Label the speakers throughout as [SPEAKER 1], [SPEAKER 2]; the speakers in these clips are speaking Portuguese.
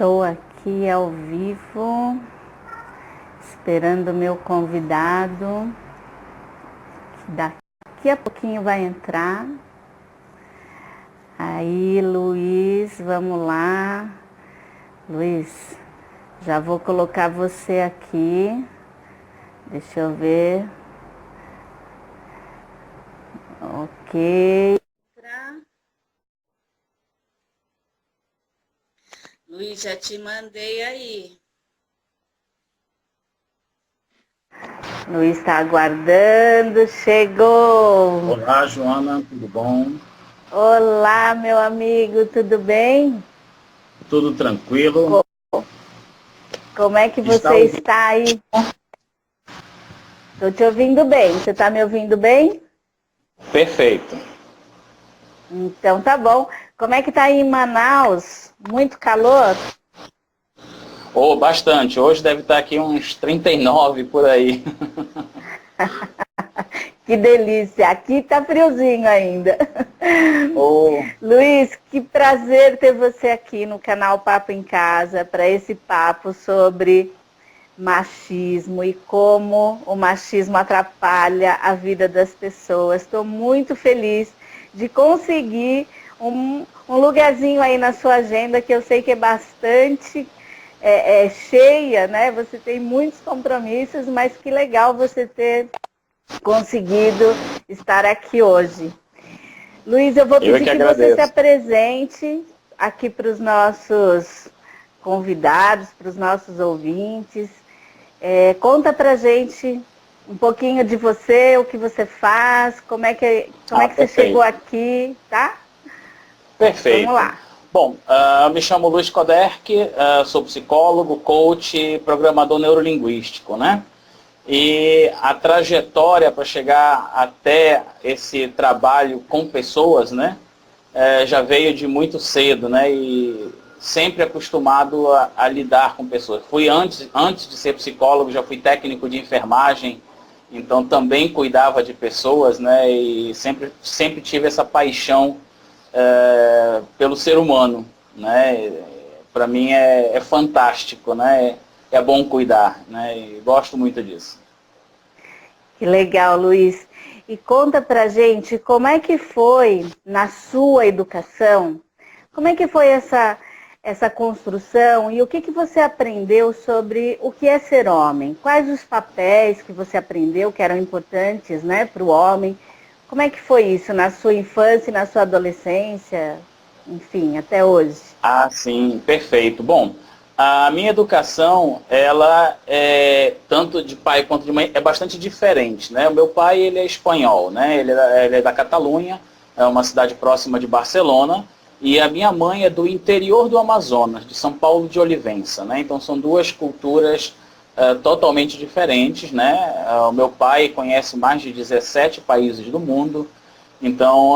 [SPEAKER 1] Estou aqui ao vivo, esperando o meu convidado, que daqui a pouquinho vai entrar. Aí, Luiz, vamos lá. Luiz, já vou colocar você aqui. Deixa eu ver. Ok. Luiz, já te mandei aí. Luiz está aguardando, chegou.
[SPEAKER 2] Olá, Joana, tudo bom?
[SPEAKER 1] Olá, meu amigo, tudo bem?
[SPEAKER 2] Tudo tranquilo?
[SPEAKER 1] Como é que
[SPEAKER 2] Está
[SPEAKER 1] você
[SPEAKER 2] ouvindo?
[SPEAKER 1] está aí? Estou te ouvindo bem. Você está me ouvindo bem?
[SPEAKER 2] Perfeito.
[SPEAKER 1] Então tá bom. Como é que tá aí em Manaus? Muito calor?
[SPEAKER 2] Oh, bastante. Hoje deve estar aqui uns 39 por aí.
[SPEAKER 1] Que delícia. Aqui tá friozinho ainda.
[SPEAKER 2] Oh,
[SPEAKER 1] Luiz, que prazer ter você aqui no canal Papo em Casa para esse papo sobre machismo e como o machismo atrapalha a vida das pessoas. Estou muito feliz de conseguir um lugarzinho aí na sua agenda, que eu sei que é bastante cheia, né? Você tem muitos compromissos, mas que legal você ter conseguido estar aqui hoje. Luiz, eu vou
[SPEAKER 2] eu é
[SPEAKER 1] pedir
[SPEAKER 2] que
[SPEAKER 1] que você se
[SPEAKER 2] agradeço.
[SPEAKER 1] apresente aqui para os nossos convidados, para os nossos ouvintes. Conta pra gente um pouquinho de você, o que você faz, como é que você chegou
[SPEAKER 2] Perfeito.
[SPEAKER 1] aqui, tá? Vamos
[SPEAKER 2] Perfeito.
[SPEAKER 1] lá.
[SPEAKER 2] Bom, me chamo Luiz Koderk, sou psicólogo, coach, programador neurolinguístico, né? E a trajetória para chegar até esse trabalho com pessoas, né? Já veio de muito cedo, né? E sempre acostumado a lidar com pessoas. Fui antes de ser psicólogo, já fui técnico de enfermagem, então também cuidava de pessoas, né? E sempre tive essa paixão pelo ser humano, né? Para mim é fantástico, né? É bom cuidar, né? E gosto muito disso.
[SPEAKER 1] Que legal, Luiz. E conta pra gente como é que foi na sua educação, como é que foi essa construção e o que você aprendeu sobre o que é ser homem? Quais os papéis que você aprendeu que eram importantes, né, para o homem? Como é que foi isso na sua infância, na sua adolescência, enfim, até hoje?
[SPEAKER 2] Ah, sim, perfeito. Bom, a minha educação, ela é, tanto de pai quanto de mãe, é bastante diferente, né? O meu pai, ele é espanhol, né? Ele é da Catalunha, é uma cidade próxima de Barcelona, e a minha mãe é do interior do Amazonas, de São Paulo de Olivença, né? Então são duas culturas totalmente diferentes, né? O meu pai conhece mais de 17 países do mundo, então,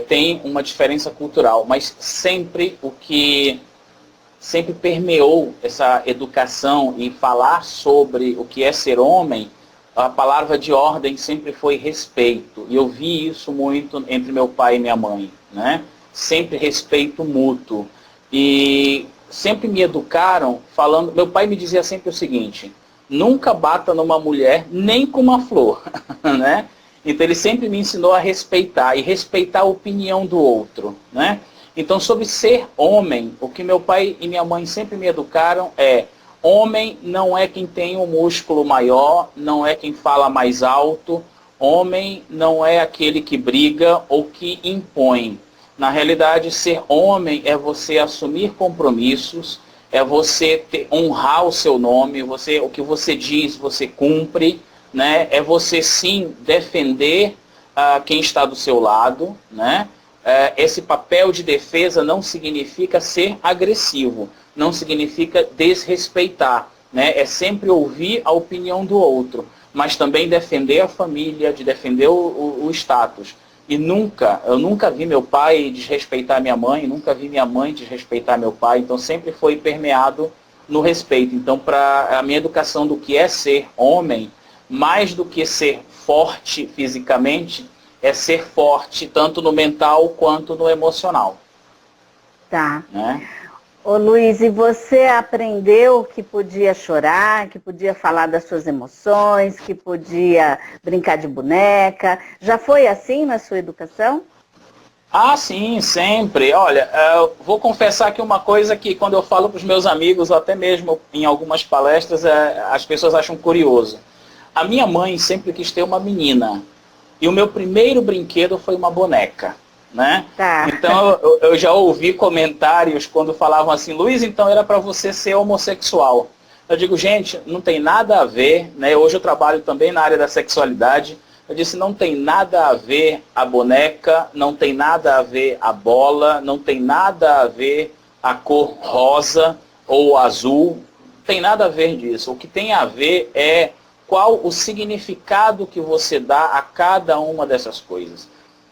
[SPEAKER 2] tem uma diferença cultural, mas sempre o que sempre permeou essa educação e falar sobre o que é ser homem, a palavra de ordem sempre foi respeito. E eu vi isso muito entre meu pai e minha mãe, né? Sempre respeito mútuo. E sempre me educaram falando, meu pai me dizia sempre o seguinte: nunca bata numa mulher nem com uma flor, né? Então ele sempre me ensinou a respeitar e respeitar a opinião do outro, né? Então, sobre ser homem, o que meu pai e minha mãe sempre me educaram é: homem não é quem tem um músculo maior, não é quem fala mais alto, homem não é aquele que briga ou que impõe. Na realidade, ser homem é você assumir compromissos, é você honrar o seu nome, o que você diz, você cumpre, né? É você sim defender quem está do seu lado, né? Esse papel de defesa não significa ser agressivo, não significa desrespeitar, né? É sempre ouvir a opinião do outro, mas também defender a família, de defender o status. E eu nunca vi meu pai desrespeitar minha mãe, nunca vi minha mãe desrespeitar meu pai, então sempre foi permeado no respeito. Então, para a minha educação do que é ser homem, mais do que ser forte fisicamente, é ser forte tanto no mental quanto no emocional.
[SPEAKER 1] Tá.
[SPEAKER 2] Né?
[SPEAKER 1] Ô Luiz, e você aprendeu que podia chorar, que podia falar das suas emoções, que podia brincar de boneca? Já foi assim na sua educação?
[SPEAKER 2] Ah, sim, sempre. Olha, eu vou confessar aqui uma coisa que quando eu falo para os meus amigos, ou até mesmo em algumas palestras, as pessoas acham curioso. A minha mãe sempre quis ter uma menina. E o meu primeiro brinquedo foi uma boneca, né?
[SPEAKER 1] Tá.
[SPEAKER 2] Então eu já ouvi comentários quando falavam assim, Luiz, então era para você ser homossexual. Eu digo, gente, não tem nada a ver, né? Hoje eu trabalho também na área da sexualidade. Eu disse, não tem nada a ver a boneca, não tem nada a ver a bola, não tem nada a ver a cor rosa ou azul, não tem nada a ver disso. O que tem a ver é qual o significado que você dá a cada uma dessas coisas.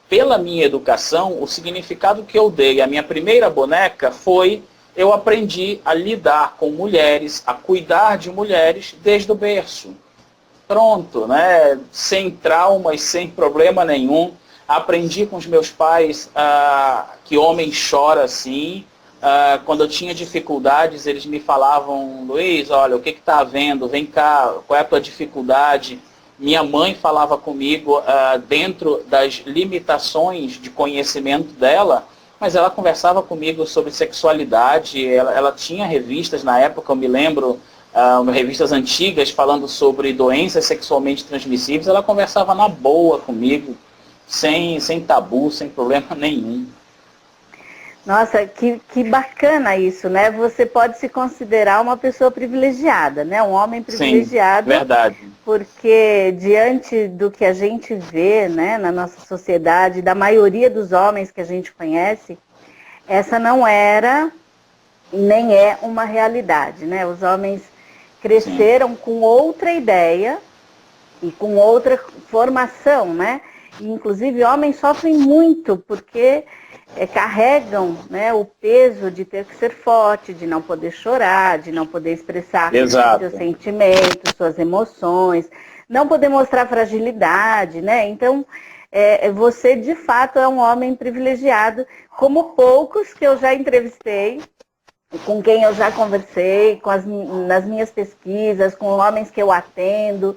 [SPEAKER 2] Pela minha educação, o significado que eu dei à minha primeira boneca foi eu aprendi a lidar com mulheres, a cuidar de mulheres desde o berço. Pronto, né? Sem traumas, sem problema nenhum. Aprendi com os meus pais que homem chora assim. Quando eu tinha dificuldades, eles me falavam, Luiz, olha, o que está havendo? Vem cá, qual é a tua dificuldade? Minha mãe falava comigo dentro das limitações de conhecimento dela, mas ela conversava comigo sobre sexualidade, ela tinha revistas na época, eu me lembro, revistas antigas falando sobre doenças sexualmente transmissíveis, ela conversava na boa comigo, sem tabu, sem problema nenhum.
[SPEAKER 1] Nossa, que bacana isso, né? Você pode se considerar uma pessoa privilegiada, né? Um homem privilegiado.
[SPEAKER 2] Sim, verdade.
[SPEAKER 1] Porque diante do que a gente vê, né, na nossa sociedade, da maioria dos homens que a gente conhece, essa não era nem é uma realidade, né? Os homens cresceram com outra ideia e com outra formação, né? E, inclusive, homens sofrem muito porque carregam, né, o peso de ter que ser forte, de não poder chorar, de não poder expressar seus sentimentos, suas emoções, não poder mostrar fragilidade, né? Então, você de fato é um homem privilegiado, como poucos que eu já entrevistei, com quem eu já conversei, nas minhas pesquisas, com homens que eu atendo.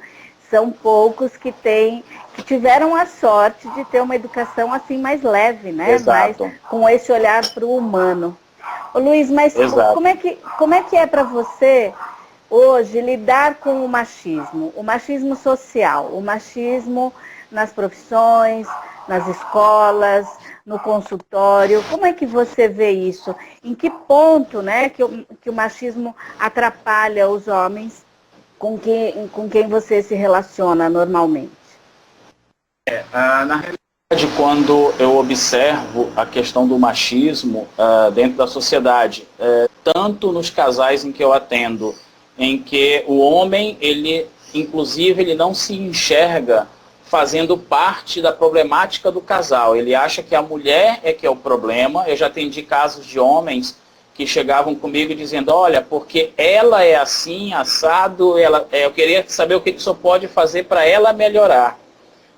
[SPEAKER 1] São poucos que tiveram a sorte de ter uma educação assim mais leve, né? Mais com esse olhar para o humano. Ô, Luiz, mas como é que é para você hoje lidar com o machismo social, o machismo nas profissões, nas escolas, no consultório? Como é que você vê isso? Em que ponto, né, que o machismo atrapalha os homens com quem você se relaciona normalmente?
[SPEAKER 2] Na realidade, quando eu observo a questão do machismo dentro da sociedade, tanto nos casais em que eu atendo, em que o homem, inclusive, ele não se enxerga fazendo parte da problemática do casal. Ele acha que a mulher é que é o problema. Eu já atendi casos de homens que chegavam comigo dizendo, olha, porque ela é assim, assado, eu queria saber o que o senhor pode fazer para ela melhorar.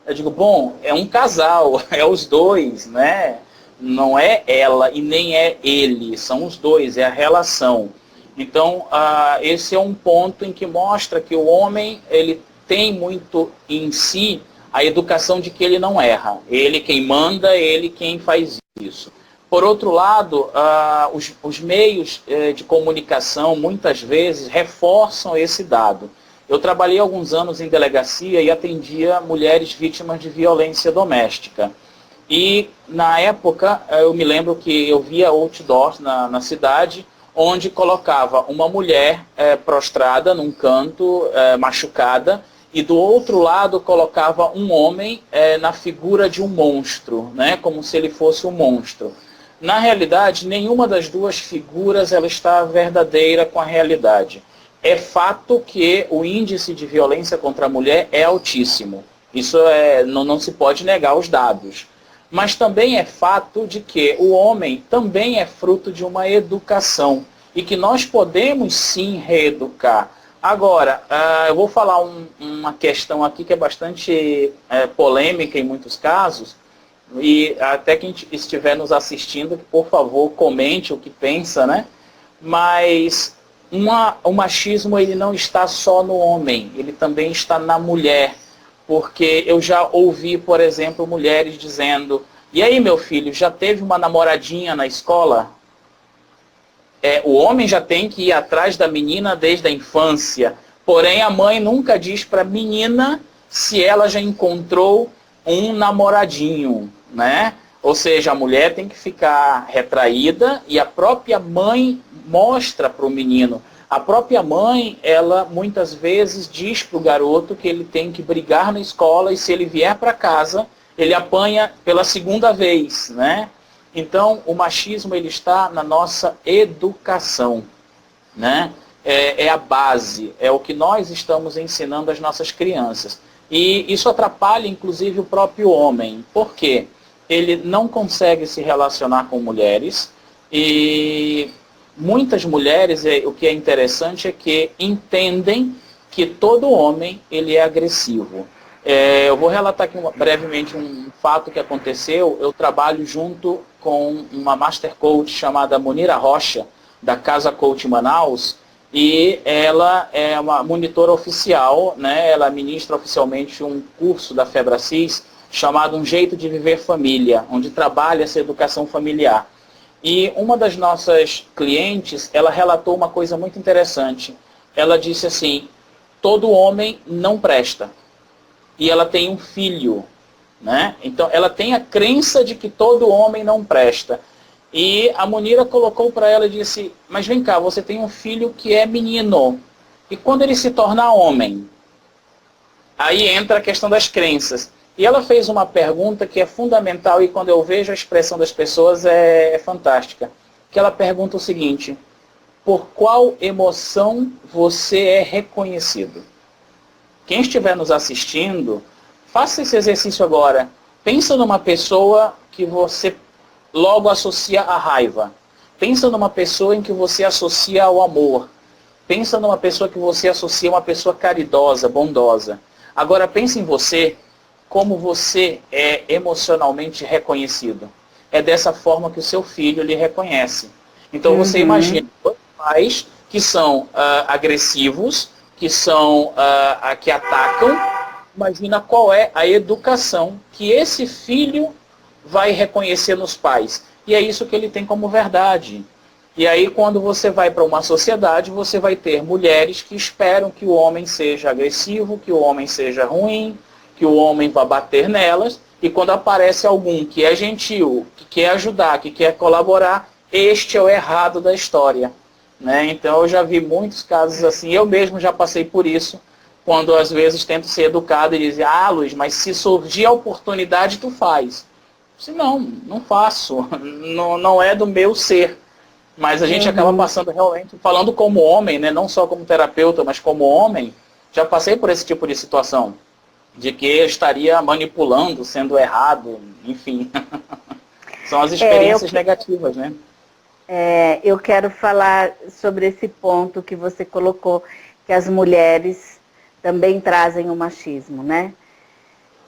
[SPEAKER 2] Eu digo, bom, é um casal, é os dois, né? Não é ela e nem é ele, são os dois, é a relação. Então, esse é um ponto em que mostra que o homem, ele tem muito em si a educação de que ele não erra. Ele quem manda, ele quem faz isso. Por outro lado, os meios de comunicação, muitas vezes, reforçam esse dado. Eu trabalhei alguns anos em delegacia e atendia mulheres vítimas de violência doméstica. E, na época, eu me lembro que eu via outdoors na cidade, onde colocava uma mulher prostrada num canto, machucada, e do outro lado colocava um homem na figura de um monstro, né, como se ele fosse um monstro. Na realidade, nenhuma das duas figuras ela está verdadeira com a realidade. É fato que o índice de violência contra a mulher é altíssimo. Isso não se pode negar os dados. Mas também é fato de que o homem também é fruto de uma educação e que nós podemos sim reeducar. Agora, eu vou falar uma questão aqui que é bastante polêmica em muitos casos, e até quem estiver nos assistindo, por favor, comente o que pensa, né? mas o machismo ele não está só no homem, ele também está na mulher. Porque eu já ouvi, por exemplo, mulheres dizendo: e aí, meu filho, já teve uma namoradinha na escola? O homem já tem que ir atrás da menina desde a infância. Porém, a mãe nunca diz para a menina se ela já encontrou um namoradinho, né? Ou seja, a mulher tem que ficar retraída e a própria mãe mostra para o menino. A própria mãe, ela muitas vezes diz para o garoto que ele tem que brigar na escola e se ele vier para casa, ele apanha pela segunda vez, né? Então, o machismo ele está na nossa educação, né? É a base, é o que nós estamos ensinando às nossas crianças. E isso atrapalha, inclusive, o próprio homem. Por quê? Ele não consegue se relacionar com mulheres e muitas mulheres, o que é interessante é que entendem que todo homem ele é agressivo. Eu vou relatar aqui brevemente um fato que aconteceu. Eu trabalho junto com uma Master Coach chamada Munira Rocha, da Casa Coach Manaus, e ela é uma monitora oficial, né? Ela ministra oficialmente um curso da Febracis chamado Um Jeito de Viver Família, onde trabalha essa educação familiar. E uma das nossas clientes, ela relatou uma coisa muito interessante. Ela disse assim: todo homem não presta. E ela tem um filho, né? Então ela tem a crença de que todo homem não presta. E a Munira colocou para ela e disse: mas vem cá, você tem um filho que é menino. E quando ele se tornar homem? Aí entra a questão das crenças. E ela fez uma pergunta que é fundamental e quando eu vejo a expressão das pessoas é fantástica. Que ela pergunta o seguinte: por qual emoção você é reconhecido? Quem estiver nos assistindo, faça esse exercício agora. Pensa numa pessoa que você logo associa à raiva. Pensa numa pessoa em que você associa ao amor. Pensa numa pessoa que você associa a uma pessoa caridosa, bondosa. Agora pense em você, como você é emocionalmente reconhecido. É dessa forma que o seu filho lhe reconhece. Então você imagina dois pais que são agressivos, que atacam. Imagina qual é a educação que esse filho vai reconhecer nos pais. E é isso que ele tem como verdade. E aí, quando você vai para uma sociedade, você vai ter mulheres que esperam que o homem seja agressivo, que o homem seja ruim, que o homem vá bater nelas. E quando aparece algum que é gentil, que quer ajudar, que quer colaborar, este é o errado da história. Né? Então, eu já vi muitos casos assim. Eu mesmo já passei por isso, quando às vezes tento ser educado e dizer: ah, Luiz, mas se surgir a oportunidade, tu faz. Se não, não faço. Não é do meu ser. Mas a gente acaba passando realmente, falando como homem, né? Não só como terapeuta, mas como homem, já passei por esse tipo de situação. De que eu estaria manipulando, sendo errado, enfim. São as experiências negativas, né?
[SPEAKER 1] Eu quero falar sobre esse ponto que você colocou, que as mulheres também trazem o machismo, né?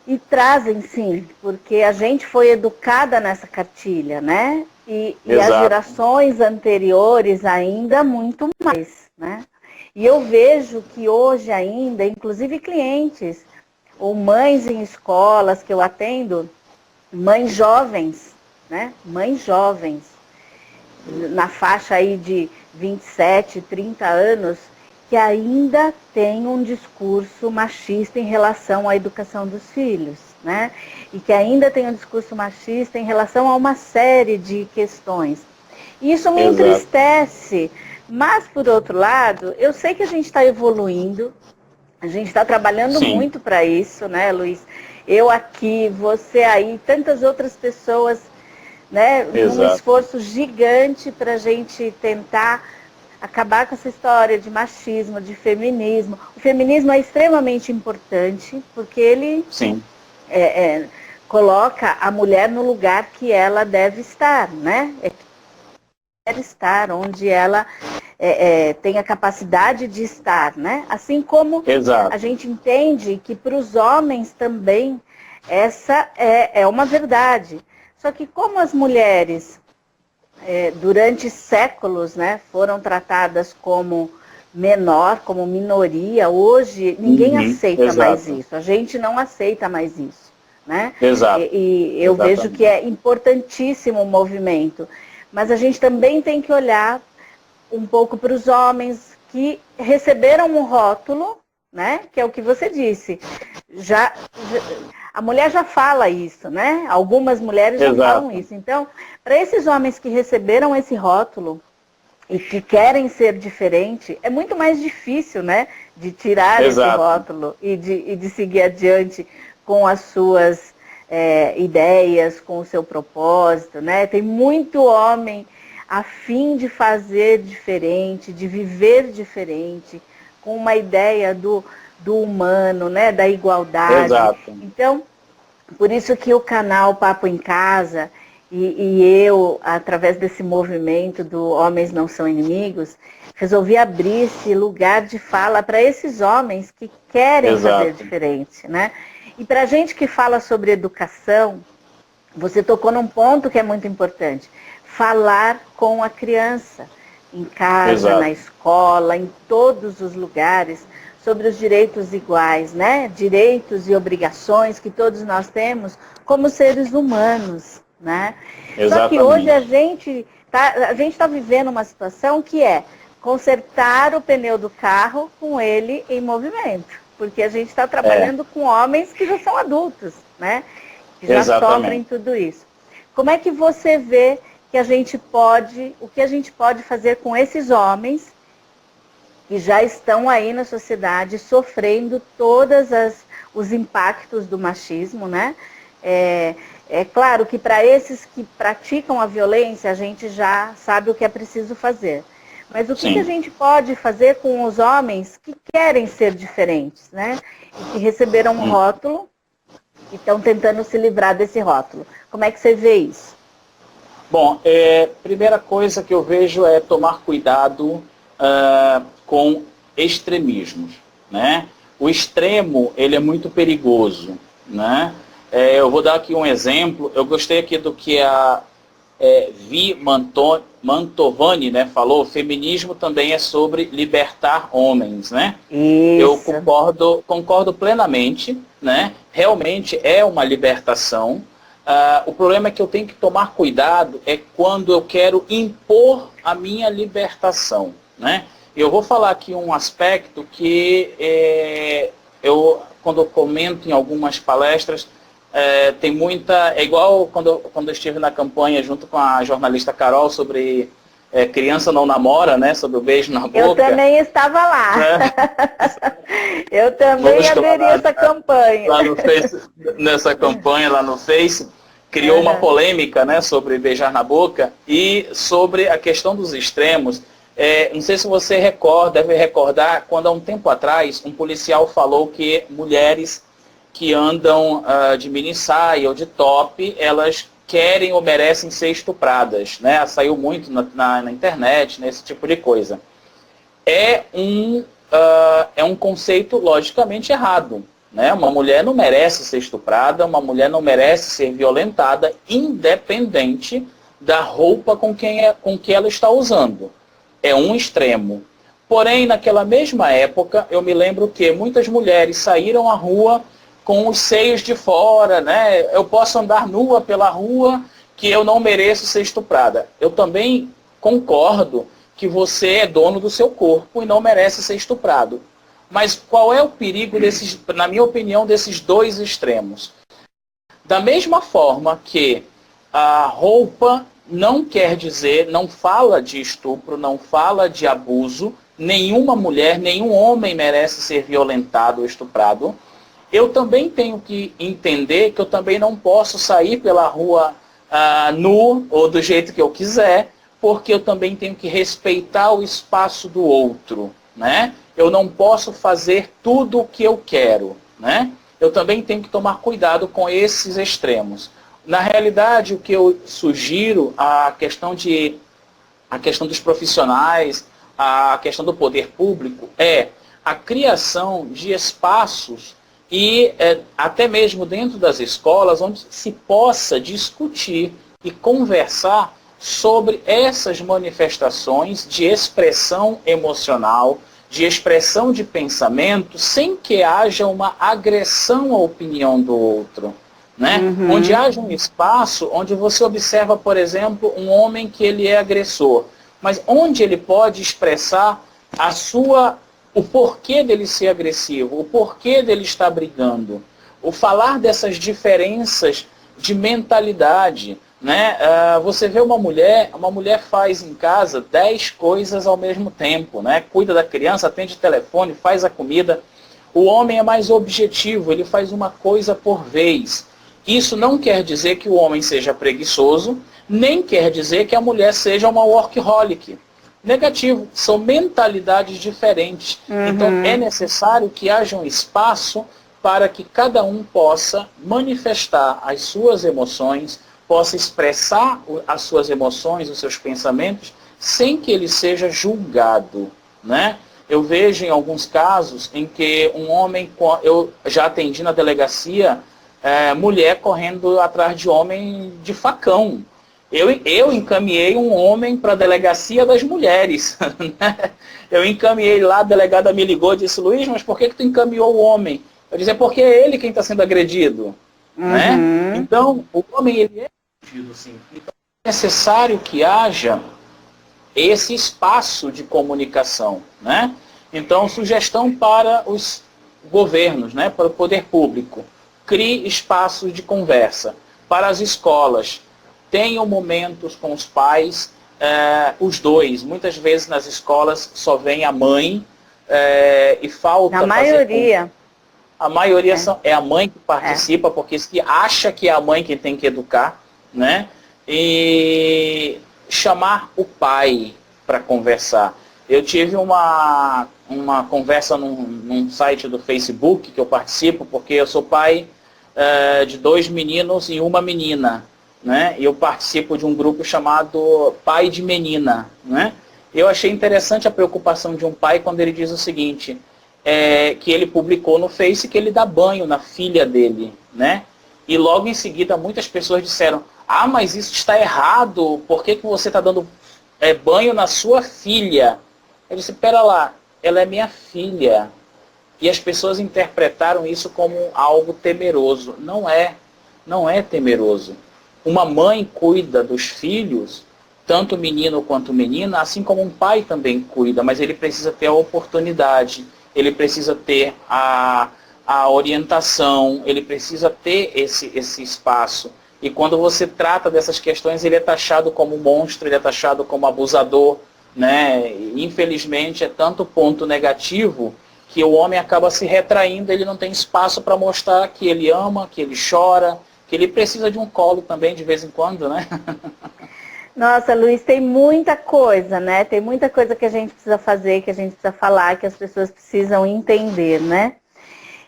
[SPEAKER 1] E trazem sim, porque a gente foi educada nessa cartilha, né? E as gerações anteriores ainda muito mais, né? E eu vejo que hoje ainda, inclusive clientes, ou mães em escolas que eu atendo, mães jovens, né? Mães jovens, na faixa aí de 27, 30 anos, que ainda tem um discurso machista em relação à educação dos filhos, né? E que ainda tem um discurso machista em relação a uma série de questões. Isso me entristece, mas, por outro lado, eu sei que a gente está evoluindo, a gente está trabalhando muito para isso, né, Luiz? Eu aqui, você aí, tantas outras pessoas, né? Um esforço gigante para a gente tentar acabar com essa história de machismo, de feminismo. O feminismo é extremamente importante, porque ele coloca a mulher no lugar que ela deve estar, né? Deve estar onde ela tem a capacidade de estar, né? Assim como a gente entende que para os homens também essa é uma verdade. Só que como as mulheres durante séculos, né, foram tratadas como menor, como minoria. Hoje ninguém aceita mais isso, a gente não aceita mais isso, né?
[SPEAKER 2] Exato.
[SPEAKER 1] E eu vejo que é importantíssimo o movimento, mas a gente também tem que olhar um pouco para os homens que receberam um rótulo, né, que é o que você disse. A mulher já fala isso, né? Algumas mulheres já falam isso. Então, para esses homens que receberam esse rótulo e que querem ser diferente, é muito mais difícil, né, de tirar esse rótulo e de seguir adiante com as suas ideias, com o seu propósito, né? Tem muito homem a fim de fazer diferente, de viver diferente, com uma ideia do humano, né, da igualdade. Então, por isso que o canal Papo em Casa e eu, através desse movimento do Homens Não São Inimigos, resolvi abrir esse lugar de fala para esses homens que querem fazer diferente, né? E para a gente que fala sobre educação, você tocou num ponto que é muito importante. Falar com a criança, em casa, na escola, em todos os lugares, sobre os direitos iguais, né? Direitos e obrigações que todos nós temos como seres humanos, né? Só que hoje a gente tá vivendo uma situação que é consertar o pneu do carro com ele em movimento, porque a gente está trabalhando com homens que já são adultos, né? Que já sofrem tudo isso. Como é que você vê que o que a gente pode fazer com esses homens que já estão aí na sociedade sofrendo todos os impactos do machismo, né? É claro que para esses que praticam a violência, a gente já sabe o que é preciso fazer. Mas o que a gente pode fazer com os homens que querem ser diferentes, né? E que receberam um rótulo e estão tentando se livrar desse rótulo. Como é que você vê isso?
[SPEAKER 2] Bom, primeira coisa que eu vejo é tomar cuidado com extremismos, né? O extremo, ele é muito perigoso, né? Eu vou dar aqui um exemplo. Eu gostei aqui do que a Vi Mantovani, né, falou. Feminismo também é sobre libertar homens, né?
[SPEAKER 1] Isso.
[SPEAKER 2] Eu concordo plenamente, né? Realmente é uma libertação. O problema é que eu tenho que tomar cuidado quando eu quero impor a minha libertação, né? Eu vou falar aqui um aspecto que quando eu comento em algumas palestras, tem muita... É igual quando eu estive na campanha junto com a jornalista Carol sobre criança não namora, né? Sobre o beijo na boca.
[SPEAKER 1] Eu também estava lá. Eu também aderi a essa campanha.
[SPEAKER 2] Lá no Face, nessa campanha lá no Face, criou uma polêmica, né, sobre beijar na boca e sobre a questão dos extremos. Não sei se você deve recordar, quando há um tempo atrás, um policial falou que mulheres que andam de mini saia ou de top, elas querem ou merecem ser estupradas, né? Saiu muito na internet, né, esse tipo de coisa. É um conceito logicamente errado, né? Uma mulher não merece ser estuprada, uma mulher não merece ser violentada, independente da roupa com que ela está usando. É um extremo. Porém, naquela mesma época, eu me lembro que muitas mulheres saíram à rua com os seios de fora, né? Eu posso andar nua pela rua que eu não mereço ser estuprada. Eu também concordo que você é dono do seu corpo e não merece ser estuprado. Mas qual é o perigo na minha opinião, desses dois extremos? Da mesma forma que a roupa não quer dizer, não fala de estupro, não fala de abuso, nenhuma mulher, nenhum homem merece ser violentado ou estuprado. Eu também tenho que entender que eu também não posso sair pela rua nu ou do jeito que eu quiser, porque eu também tenho que respeitar o espaço do outro, né? Eu não posso fazer tudo o que eu quero, né? Eu também tenho que tomar cuidado com esses extremos. Na realidade, o que eu sugiro, a questão dos profissionais, a questão do poder público, é a criação de espaços e até mesmo dentro das escolas, onde se possa discutir e conversar sobre essas manifestações de expressão emocional, de expressão de pensamento, sem que haja uma agressão à opinião do outro. Né? Onde haja um espaço onde você observa, por exemplo, um homem que ele é agressor, mas onde ele pode expressar o porquê dele ser agressivo, o porquê dele estar brigando, o falar dessas diferenças de mentalidade. Né? Você vê uma mulher faz em casa 10 coisas ao mesmo tempo, né? Cuida da criança, atende o telefone, faz a comida. O homem é mais objetivo, ele faz uma coisa por vez. Isso não quer dizer que o homem seja preguiçoso, nem quer dizer que a mulher seja uma workaholic. Negativo, são mentalidades diferentes. Então é necessário que haja um espaço para que cada um possa manifestar as suas emoções, possa expressar as suas emoções, os seus pensamentos, sem que ele seja julgado. Né? Eu vejo em alguns casos em que um homem, eu já atendi na delegacia, mulher correndo atrás de homem de facão. Eu encaminhei um homem para a delegacia das mulheres. Né? Eu encaminhei lá, a delegada me ligou e disse, Luiz, mas por que tu encaminhou o homem? Eu disse, porque é ele quem está sendo agredido. Né? Então, o homem ele é agredido, sim. Então, é necessário que haja esse espaço de comunicação. Né? Então, sugestão para os governos, né? Para o poder público. Crie espaços de conversa. Para as escolas, tenham momentos com os pais, os dois. Muitas vezes nas escolas só vem a mãe e falta...
[SPEAKER 1] A maioria.
[SPEAKER 2] A maioria é a mãe que participa, porque se acha que é a mãe que tem que educar, né? E chamar o pai para conversar. Eu tive uma conversa num site do Facebook que eu participo, porque eu sou pai de 2 meninos e uma menina. Né? E eu participo de um grupo chamado Pai de Menina. Né? Eu achei interessante a preocupação de um pai quando ele diz o seguinte... que ele publicou no Face que ele dá banho na filha dele, né? E logo em seguida muitas pessoas disseram, mas isso está errado, por que você está dando banho na sua filha? Eu disse, pera lá, ela é minha filha. E as pessoas interpretaram isso como algo temeroso. Não é temeroso. Uma mãe cuida dos filhos, tanto menino quanto menina, assim como um pai também cuida, mas ele precisa ter a oportunidade. Ele precisa ter a orientação, ele precisa ter esse espaço. E quando você trata dessas questões, ele é taxado como monstro, ele é taxado como abusador. Né? E, infelizmente, é tanto ponto negativo que o homem acaba se retraindo, ele não tem espaço para mostrar que ele ama, que ele chora, que ele precisa de um colo também de vez em quando, né?
[SPEAKER 1] Nossa, Luiz, tem muita coisa, né? Tem muita coisa que a gente precisa fazer, que a gente precisa falar, que as pessoas precisam entender, né?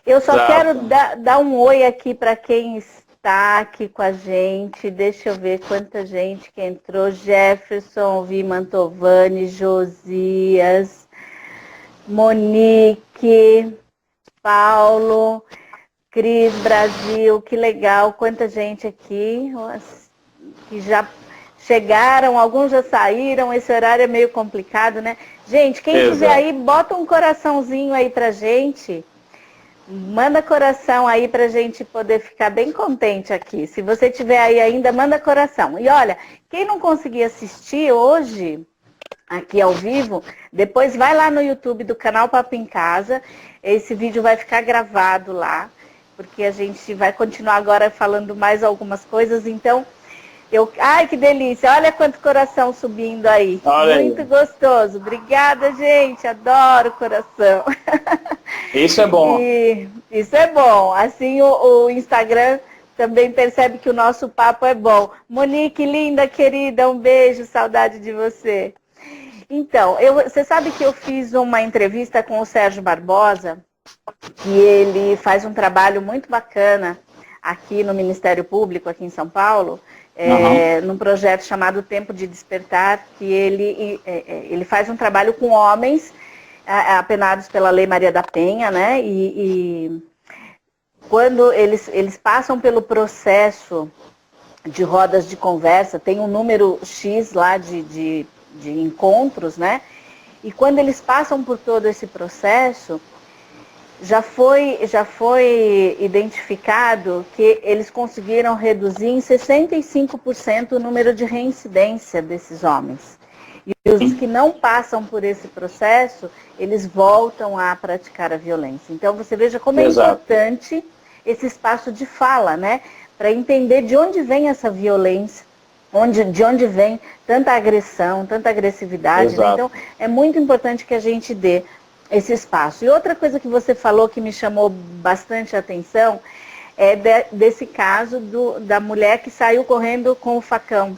[SPEAKER 1] Eu só quero dar um oi aqui para quem está aqui com a gente. Deixa eu ver quanta gente que entrou. Jefferson, Vi Mantovani, Josias, Monique, Paulo, Cris Brasil, que legal, quanta gente aqui que já chegaram, alguns já saíram, esse horário é meio complicado, né? Gente, quem estiver aí, bota um coraçãozinho aí pra gente. Manda coração aí pra gente poder ficar bem contente aqui. Se você tiver aí ainda, manda coração. E olha, quem não conseguir assistir hoje, aqui ao vivo, depois vai lá no YouTube do canal Papo em Casa. Esse vídeo vai ficar gravado lá, porque a gente vai continuar agora falando mais algumas coisas, então... Ai, que delícia. Olha quanto coração subindo aí.
[SPEAKER 2] Olha
[SPEAKER 1] muito
[SPEAKER 2] aí.
[SPEAKER 1] Gostoso. Obrigada, gente. Adoro coração.
[SPEAKER 2] Isso é bom.
[SPEAKER 1] Isso é bom. Assim o Instagram também percebe que o nosso papo é bom. Monique, linda, querida, um beijo. Saudade de você. Então, você sabe que eu fiz uma entrevista com o Sérgio Barbosa, que ele faz um trabalho muito bacana aqui no Ministério Público, aqui em São Paulo, num projeto chamado Tempo de Despertar, que ele faz um trabalho com homens apenados pela Lei Maria da Penha, né? E quando eles passam pelo processo de rodas de conversa, tem um número X lá de encontros, né? E quando eles passam por todo esse processo, já foi identificado que eles conseguiram reduzir em 65% o número de reincidência desses homens. E os que não passam por esse processo, eles voltam a praticar a violência. Então você veja como é importante esse espaço de fala, né? Para entender de onde vem essa violência, de onde vem tanta agressão, tanta agressividade. Né? Então é muito importante que a gente dê esse espaço. E outra coisa que você falou que me chamou bastante a atenção é desse caso da mulher que saiu correndo com o facão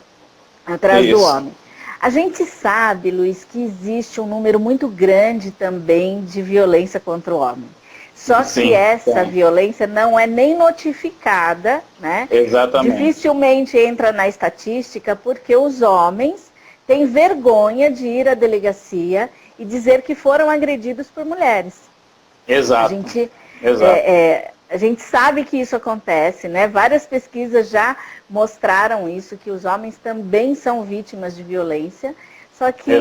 [SPEAKER 1] atrás do homem. A gente sabe, Luiz, que existe um número muito grande também de violência contra o homem. Só que essa violência não é nem notificada, né?
[SPEAKER 2] Exatamente.
[SPEAKER 1] Dificilmente entra na estatística porque os homens têm vergonha de ir à delegacia e dizer que foram agredidos por mulheres.
[SPEAKER 2] Exato.
[SPEAKER 1] A gente sabe que isso acontece, né? Várias pesquisas já mostraram isso, que os homens também são vítimas de violência. Só que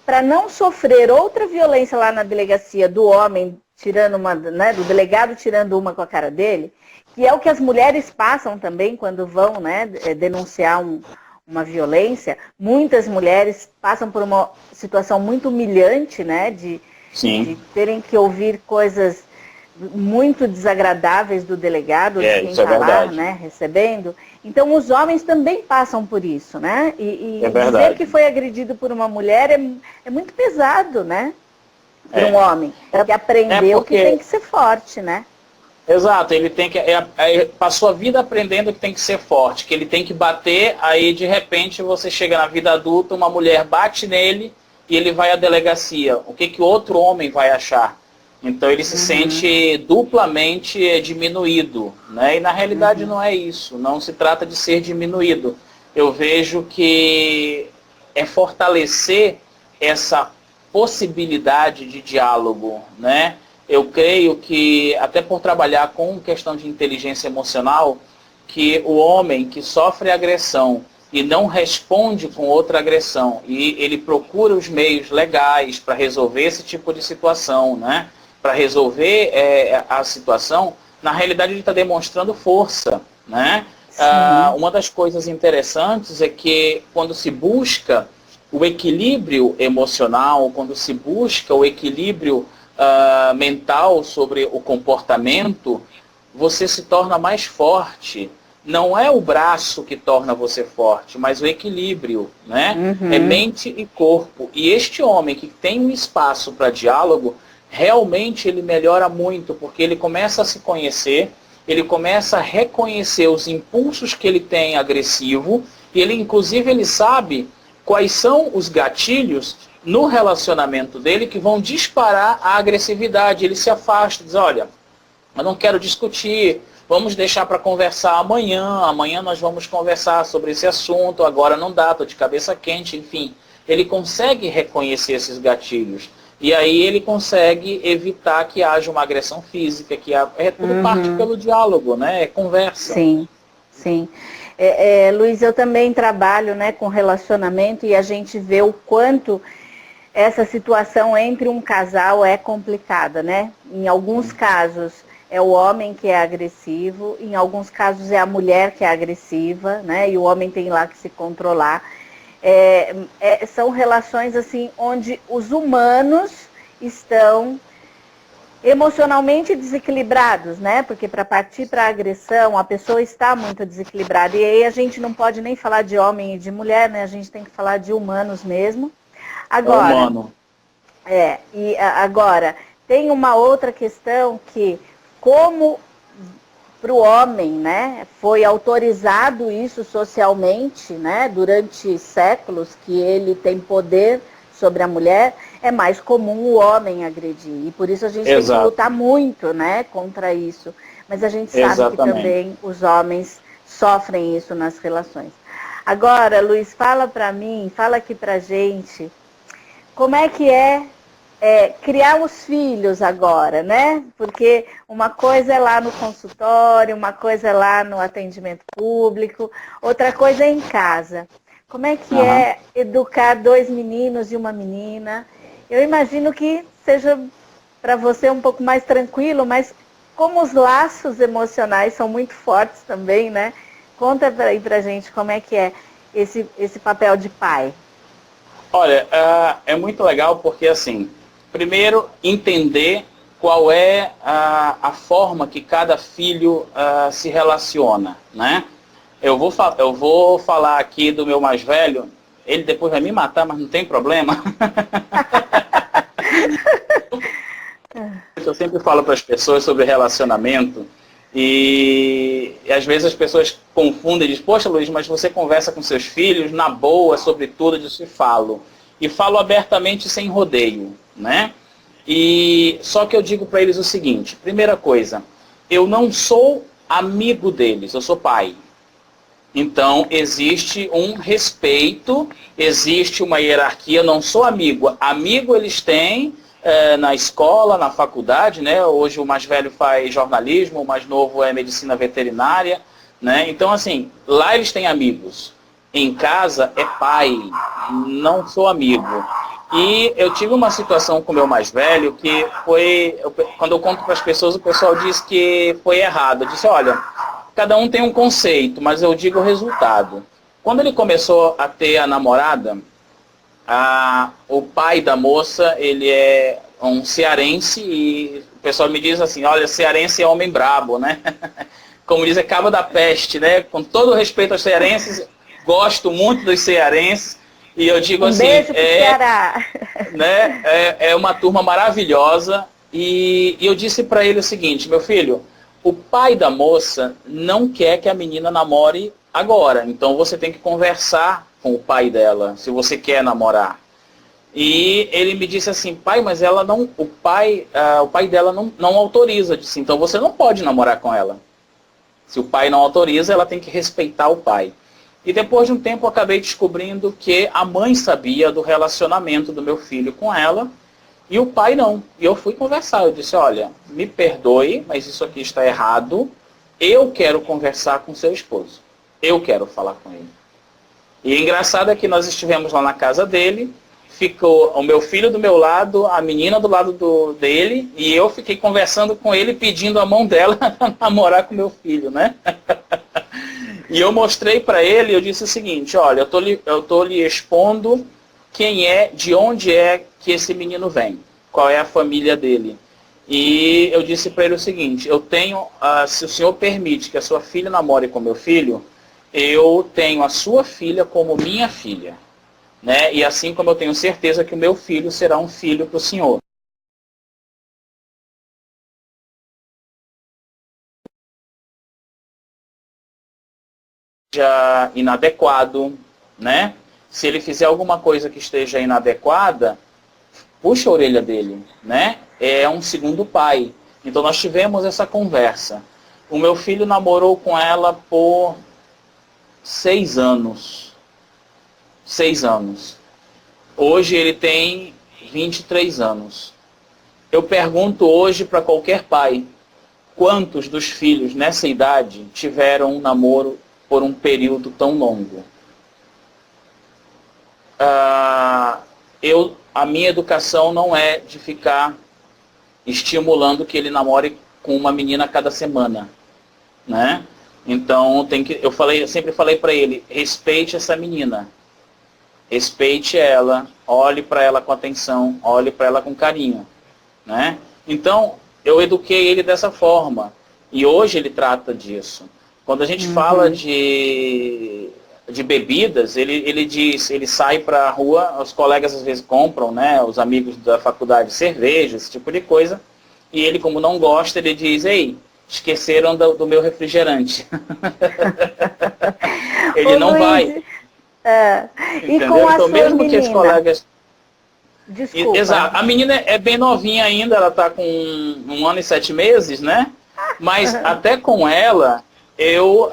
[SPEAKER 1] para não sofrer outra violência lá na delegacia do homem tirando uma, né, do delegado tirando uma com a cara dele, que é o que as mulheres passam também quando vão, né, denunciar uma violência. Muitas mulheres passam por uma situação muito humilhante, né, de terem que ouvir coisas muito desagradáveis do delegado, de quem está lá, né, recebendo. Então os homens também passam por isso, né? E dizer que foi agredido por uma mulher é muito pesado, né? Para um homem. Que aprendeu que tem que ser forte, né?
[SPEAKER 2] Exato, ele tem que. Passou a vida aprendendo que tem que ser forte, que ele tem que bater, aí de repente você chega na vida adulta, uma mulher bate nele e ele vai à delegacia. O que outro homem vai achar? Então ele se sente duplamente diminuído, né? E na realidade não é isso, não se trata de ser diminuído. Eu vejo que é fortalecer essa possibilidade de diálogo, né? Eu creio que, até por trabalhar com questão de inteligência emocional, que o homem que sofre agressão e não responde com outra agressão, e ele procura os meios legais para resolver esse tipo de situação, né? Para resolver a situação, na realidade ele está demonstrando força, né? Uma das coisas interessantes é que quando se busca o equilíbrio emocional, quando se busca o equilíbrio mental sobre o comportamento, você se torna mais forte. Não é o braço que torna você forte, mas o equilíbrio, né? É mente e corpo. E este homem que tem um espaço para diálogo, realmente ele melhora muito, porque ele começa a se conhecer, ele começa a reconhecer os impulsos que ele tem agressivo, e ele, inclusive, ele sabe quais são os gatilhos no relacionamento dele que vão disparar a agressividade. Ele se afasta, diz, olha, eu não quero discutir, vamos deixar para conversar amanhã nós vamos conversar sobre esse assunto, agora não dá, estou de cabeça quente, enfim. Ele consegue reconhecer esses gatilhos. E aí ele consegue evitar que haja uma agressão física, que tudo parte pelo diálogo, né? É conversa.
[SPEAKER 1] Sim, sim. Luiz, eu também trabalho, né, com relacionamento e a gente vê o quanto essa situação entre um casal é complicada, né? Em alguns casos é o homem que é agressivo, em alguns casos é a mulher que é agressiva, né? E o homem tem lá que se controlar. São relações assim onde os humanos estão emocionalmente desequilibrados, né? Porque para partir para a agressão, a pessoa está muito desequilibrada. E aí a gente não pode nem falar de homem e de mulher, né? A gente tem que falar de humanos mesmo. Agora,
[SPEAKER 2] humano.
[SPEAKER 1] Agora tem uma outra questão que, como para o homem, né, foi autorizado isso socialmente, né, durante séculos, que ele tem poder sobre a mulher, é mais comum o homem agredir. E por isso a gente tem que lutar muito, né, contra isso. Mas a gente sabe que também os homens sofrem isso nas relações. Agora, Luiz, fala para mim, fala aqui pra gente, como é que é criar os filhos agora, né? Porque uma coisa é lá no consultório, uma coisa é lá no atendimento público, outra coisa é em casa. Como é que é educar 2 meninos e uma menina? Eu imagino que seja para você um pouco mais tranquilo, mas como os laços emocionais são muito fortes também, né? Conta aí pra gente como é que é esse papel de pai.
[SPEAKER 2] Olha, é muito legal porque, assim, primeiro, entender qual é a forma que cada filho se relaciona, né? Eu vou falar aqui do meu mais velho, ele depois vai me matar, mas não tem problema. Eu sempre falo para as pessoas sobre relacionamento e às vezes as pessoas confundem e dizem, poxa Luiz, mas você conversa com seus filhos na boa sobre tudo, eu disse, falo. E falo abertamente sem rodeio, né? E só que eu digo para eles o seguinte, primeira coisa, eu não sou amigo deles, eu sou pai. Então, existe um respeito, existe uma hierarquia, eu não sou amigo. Amigo eles têm na escola, na faculdade, né? Hoje o mais velho faz jornalismo, o mais novo é medicina veterinária, né? Então, assim, lá eles têm amigos. Em casa é pai, não sou amigo. E eu tive uma situação com o meu mais velho que foi, quando eu conto para as pessoas, o pessoal diz que foi errado. Eu disse, olha, cada um tem um conceito, mas eu digo o resultado. Quando ele começou a ter a namorada, o pai da moça, ele é um cearense e o pessoal me diz assim, olha, cearense é homem brabo, né? Como diz, é cabo da peste, né? Com todo o respeito aos cearenses, gosto muito dos cearenses e eu digo assim,
[SPEAKER 1] beijo pro Ceará.
[SPEAKER 2] Né, é uma turma maravilhosa e eu disse para ele o seguinte, meu filho, o pai da moça não quer que a menina namore agora, então você tem que conversar com o pai dela, se você quer namorar. E ele me disse assim, pai, mas ela não, o pai dela não autoriza. Eu disse, então você não pode namorar com ela. Se o pai não autoriza, ela tem que respeitar o pai. E depois de um tempo eu acabei descobrindo que a mãe sabia do relacionamento do meu filho com ela e o pai não. E eu fui conversar, eu disse, olha, me perdoe, mas isso aqui está errado. Eu quero conversar com seu esposo. Eu quero falar com ele. E engraçado é que nós estivemos lá na casa dele, ficou o meu filho do meu lado, a menina do lado dele, e eu fiquei conversando com ele, pedindo a mão dela para namorar com meu filho, né? E eu mostrei para ele, eu disse o seguinte, olha, eu tô lhe expondo quem é, de onde é que esse menino vem, qual é a família dele. E eu disse para ele o seguinte, eu tenho, se o senhor permite que a sua filha namore com meu filho, eu tenho a sua filha como minha filha, né? E assim como eu tenho certeza que o meu filho será um filho para o senhor. Já inadequado, né? Se ele fizer alguma coisa que esteja inadequada, puxa a orelha dele, né? É um segundo pai. Então nós tivemos essa conversa. O meu filho namorou com ela por 6 anos. 6 anos. Hoje ele tem 23 anos. Eu pergunto hoje para qualquer pai, quantos dos filhos nessa idade tiveram um namoro por um período tão longo? A minha educação não é de ficar estimulando que ele namore com uma menina a cada semana, né? Então eu sempre falei para ele, respeite essa menina, respeite ela, olhe para ela com atenção, olhe para ela com carinho, né? Então eu eduquei ele dessa forma e hoje ele trata disso. Quando a gente fala de bebidas, ele sai para a rua, os colegas às vezes compram, né, os amigos da faculdade, cerveja, esse tipo de coisa, e ele, como não gosta, ele diz, ei, esqueceram do meu refrigerante. Ele não
[SPEAKER 1] Luiz,
[SPEAKER 2] vai.
[SPEAKER 1] E com a
[SPEAKER 2] então,
[SPEAKER 1] sua
[SPEAKER 2] mesmo
[SPEAKER 1] menina?
[SPEAKER 2] Que os colegas...
[SPEAKER 1] Desculpa.
[SPEAKER 2] Exato. A menina é bem novinha ainda, ela está com 1 ano e 7 meses, né? Mas até com ela, eu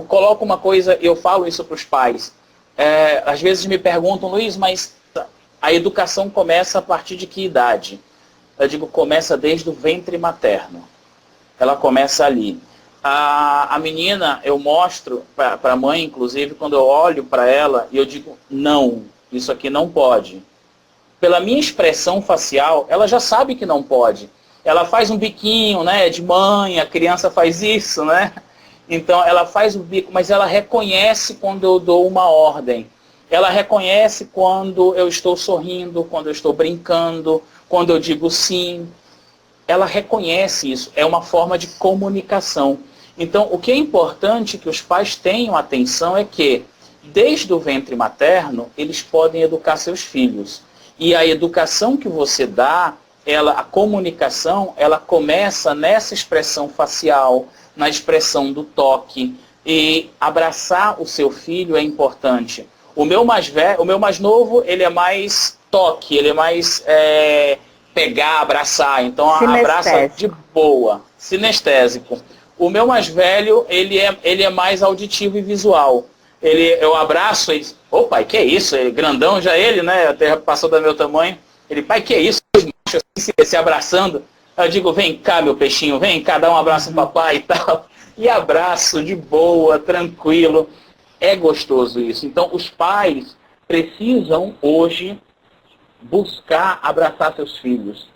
[SPEAKER 2] coloco uma coisa, eu falo isso para os pais. Às vezes me perguntam, Luiz, mas A educação começa a partir de que idade? Eu digo, começa desde o ventre materno. Ela começa ali. A menina, eu mostro para a mãe, inclusive, quando eu olho para ela, e eu digo, não, isso aqui não pode. Pela minha expressão facial, ela já sabe que não pode. Ela faz um biquinho, né, de mãe, a criança faz isso, né? Então, ela faz o bico, mas ela reconhece quando eu dou uma ordem. Ela reconhece quando eu estou sorrindo, quando eu estou brincando, quando eu digo sim. Ela reconhece isso, é uma forma de comunicação. Então, o que é importante que os pais tenham atenção é que, desde o ventre materno, eles podem educar seus filhos. E a educação que você dá, a comunicação, ela começa nessa expressão facial, na expressão do toque. E abraçar o seu filho é importante. O meu mais novo, ele é mais toque, ele é mais pegar, abraçar. Então, abraça de boa, sinestésico. O meu mais velho, ele é mais auditivo e visual. Eu abraço, ele diz, ô pai, que é isso? Grandão já ele, né? Até passou do meu tamanho. Ele, pai, que é isso? Se abraçando. Eu digo, vem cá, meu peixinho, vem cá, dá um abraço no papai e tal. E abraço de boa, tranquilo. É gostoso isso. Então, os pais precisam hoje buscar abraçar seus filhos.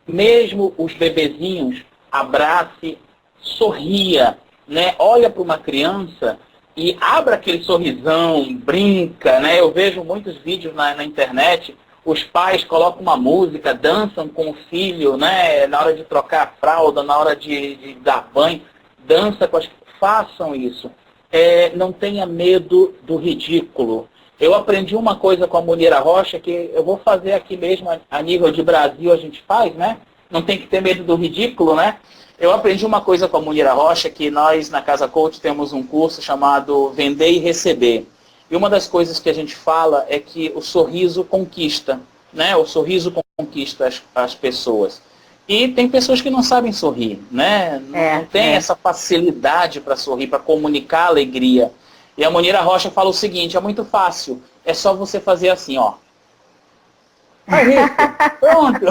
[SPEAKER 2] Mesmo os bebezinhos, abrace, sorria, né? Olha para uma criança e abra aquele sorrisão, brinca, né? Eu vejo muitos vídeos na internet, os pais colocam uma música, dançam com o filho, né? Na hora de trocar a fralda, na hora de dar banho, dança com as... Façam isso. Não tenha medo do ridículo. Eu aprendi uma coisa com a Munira Rocha, que eu vou fazer aqui mesmo, a nível de Brasil a gente faz, né? Não tem que ter medo do ridículo, né? Eu aprendi uma coisa com a Munira Rocha, que nós na Casa Coach temos um curso chamado Vender e Receber. E uma das coisas que a gente fala é que o sorriso conquista, né? O sorriso conquista as pessoas. E tem pessoas que não sabem sorrir, né? Não tem essa facilidade para sorrir, para comunicar alegria. E a Munira Rocha fala o seguinte, é muito fácil, é só você fazer assim, ó. Aí, pronto.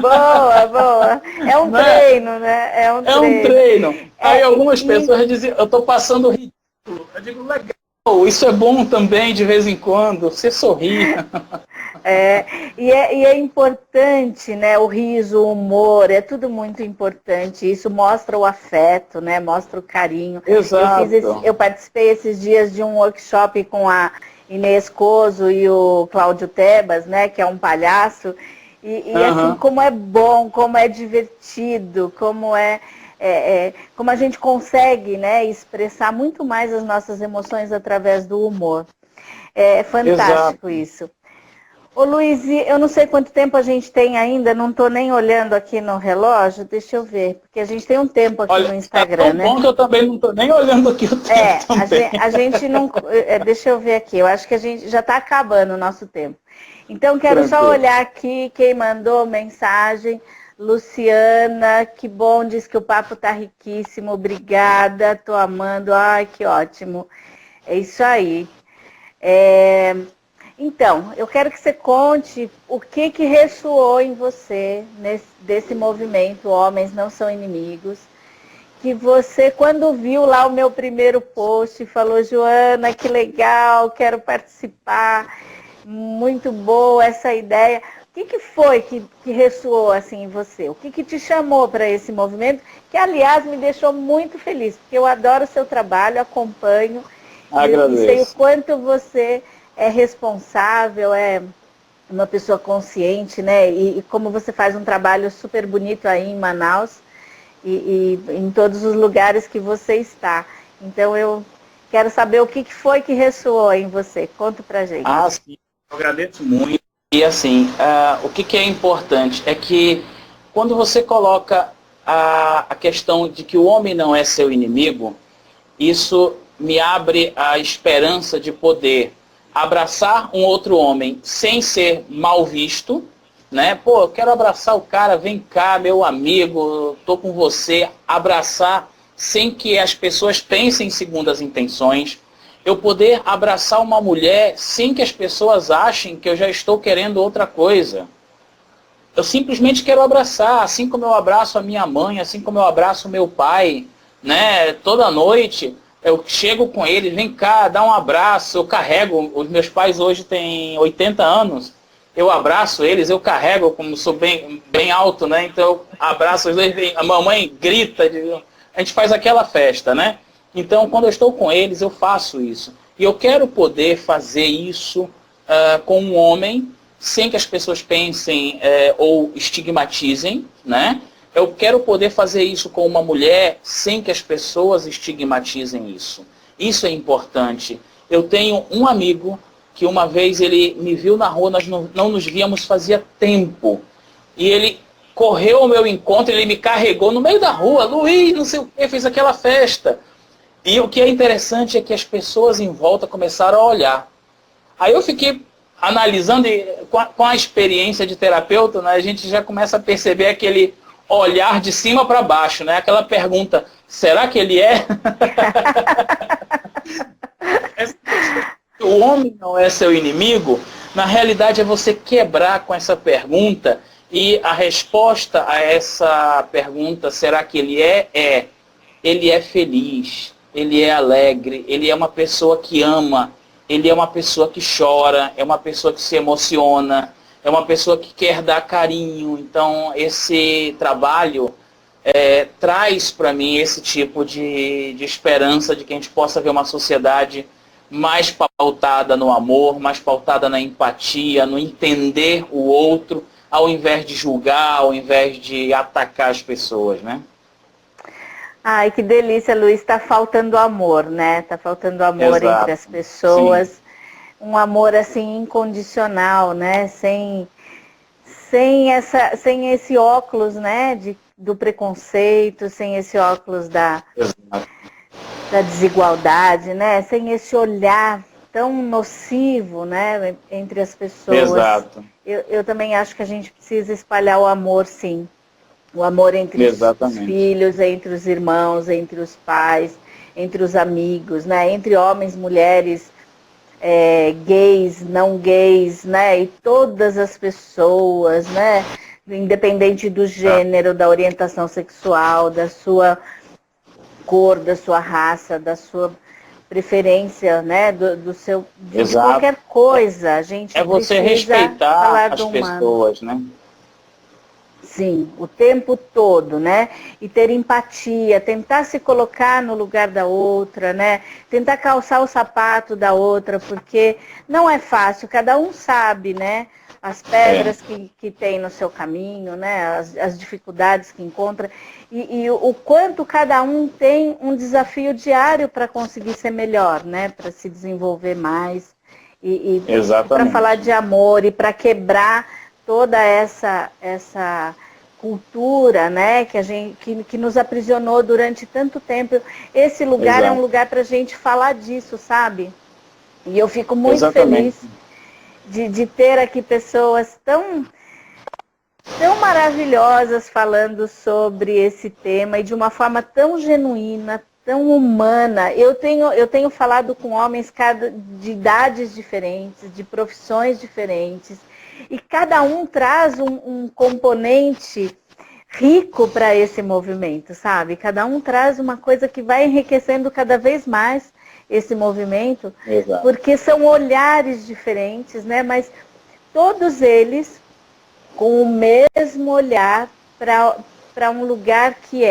[SPEAKER 1] Boa, boa. É um treino, né? É um
[SPEAKER 2] treino. Aí algumas pessoas dizem, eu estou passando ridículo. Eu digo, legal, isso é bom também de vez em quando, você sorrir.
[SPEAKER 1] E é importante, né? O riso, o humor, é tudo muito importante. Isso mostra o afeto, né? Mostra o carinho.
[SPEAKER 2] Exato.
[SPEAKER 1] Eu participei esses dias de um workshop com a Inês Coso e o Cláudio Tebas, né? Que é um palhaço. E assim, como é bom, como é divertido, como como a gente consegue, né, expressar muito mais as nossas emoções através do humor. É fantástico. Exato. Isso. Ô Luiz, eu não sei quanto tempo a gente tem ainda, não estou nem olhando aqui no relógio, deixa eu ver, porque a gente tem um tempo aqui no Instagram,
[SPEAKER 2] né? É tão bom que eu também não estou nem olhando aqui o tempo
[SPEAKER 1] a gente não... deixa eu ver aqui, eu acho que a gente já está acabando o nosso tempo. Então, quero só olhar aqui quem mandou mensagem. Luciana, que bom, diz que o papo está riquíssimo, obrigada, estou amando, ai, que ótimo. É isso aí. Então, eu quero que você conte o que ressoou em você desse movimento Homens Não São Inimigos, que você, quando viu lá o meu primeiro post, falou, Joana, que legal, quero participar, muito boa essa ideia. O que foi que ressoou assim em você? O que te chamou para esse movimento? Que, aliás, me deixou muito feliz, porque eu adoro o seu trabalho, acompanho,
[SPEAKER 2] agradeço.
[SPEAKER 1] E sei o quanto você é responsável, é uma pessoa consciente, né? E como você faz um trabalho super bonito aí em Manaus e em todos os lugares que você está. Então, eu quero saber o que foi que ressoou em você. Conta pra gente.
[SPEAKER 2] Sim. Eu agradeço muito. E assim, o que é importante é que quando você coloca a questão de que o homem não é seu inimigo, isso me abre a esperança de poder abraçar um outro homem sem ser mal visto, né? Pô, eu quero abraçar o cara, vem cá, meu amigo, tô com você. Abraçar sem que as pessoas pensem em segundas intenções. eu poder abraçar uma mulher sem que as pessoas achem que eu já estou querendo outra coisa. Eu simplesmente quero abraçar, assim como eu abraço a minha mãe, assim como eu abraço o meu pai, né? Toda noite eu chego com eles, vem cá, dá um abraço, eu carrego, os meus pais hoje têm 80 anos, eu abraço eles, eu carrego, como sou bem alto, né? Então eu abraço os dois, a mamãe grita, a gente faz aquela festa, né? Então quando eu estou com eles, eu faço isso. E eu quero poder fazer isso com um homem, sem que as pessoas pensem ou estigmatizem, né? Eu quero poder fazer isso com uma mulher sem que as pessoas estigmatizem isso. Isso é importante. Eu tenho um amigo que uma vez ele me viu na rua, nós não nos víamos fazia tempo. E ele correu ao meu encontro, ele me carregou no meio da rua, Luiz, não sei o que, fez aquela festa. E o que é interessante é que as pessoas em volta começaram a olhar. Aí eu fiquei analisando, e com a experiência de terapeuta, né, a gente já começa a perceber aquele olhar de cima para baixo, né? Aquela pergunta, será que ele é? O homem não é seu inimigo? Na realidade é você quebrar com essa pergunta, e a resposta a essa pergunta, será que ele é? Ele é feliz, ele é alegre, ele é uma pessoa que ama, ele é uma pessoa que chora, é uma pessoa que se emociona, é uma pessoa que quer dar carinho. Então, esse trabalho traz para mim esse tipo de esperança de que a gente possa ver uma sociedade mais pautada no amor, mais pautada na empatia, no entender o outro, ao invés de julgar, ao invés de atacar as pessoas, né?
[SPEAKER 1] Ai, que delícia, Luiz. Está faltando amor, né? Está faltando amor entre as pessoas. Sim. Um amor, assim, incondicional, né? Sem esse óculos, né? Do preconceito, sem esse óculos da desigualdade, né? Sem esse olhar tão nocivo, né? Entre as pessoas. Exato. Eu também acho que a gente precisa espalhar o amor, sim. O amor entre os filhos, entre os irmãos, entre os pais, entre os amigos, né? Entre homens, mulheres, gays, não gays, né? E todas as pessoas, né? Independente do gênero, da orientação sexual, da sua cor, da sua raça, da sua preferência, né? De qualquer coisa. A gente
[SPEAKER 2] você respeitar as pessoas, né?
[SPEAKER 1] Sim, o tempo todo, né? E ter empatia, tentar se colocar no lugar da outra, né? Tentar calçar o sapato da outra, porque não é fácil, cada um sabe, né? As pedras que tem no seu caminho, né? As dificuldades que encontra. E o quanto cada um tem um desafio diário para conseguir ser melhor, né? Para se desenvolver mais. E para falar de amor e para quebrar toda essa cultura, né, que nos aprisionou durante tanto tempo. Esse lugar é um lugar para a gente falar disso, sabe? E eu fico muito feliz de ter aqui pessoas tão maravilhosas falando sobre esse tema e de uma forma tão genuína, tão humana. Eu tenho falado com homens de idades diferentes, de profissões diferentes, e cada um traz um componente rico para esse movimento, sabe? Cada um traz uma coisa que vai enriquecendo cada vez mais esse movimento, porque são olhares diferentes, né? Mas todos eles com o mesmo olhar para um lugar que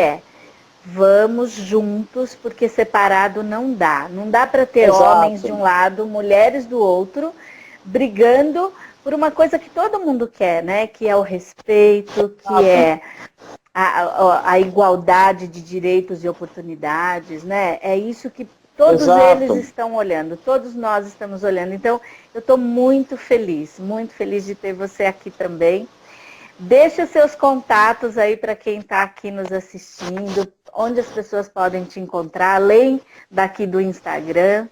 [SPEAKER 1] vamos juntos, porque separado não dá. Não dá para ter homens de um lado, mulheres do outro, brigando por uma coisa que todo mundo quer, né? Que é o respeito, que é a igualdade de direitos e oportunidades, né? É isso que todos eles estão olhando, todos nós estamos olhando. Então, eu estou muito feliz de ter você aqui também. Deixe os seus contatos aí para quem está aqui nos assistindo, onde as pessoas podem te encontrar, além daqui do Instagram.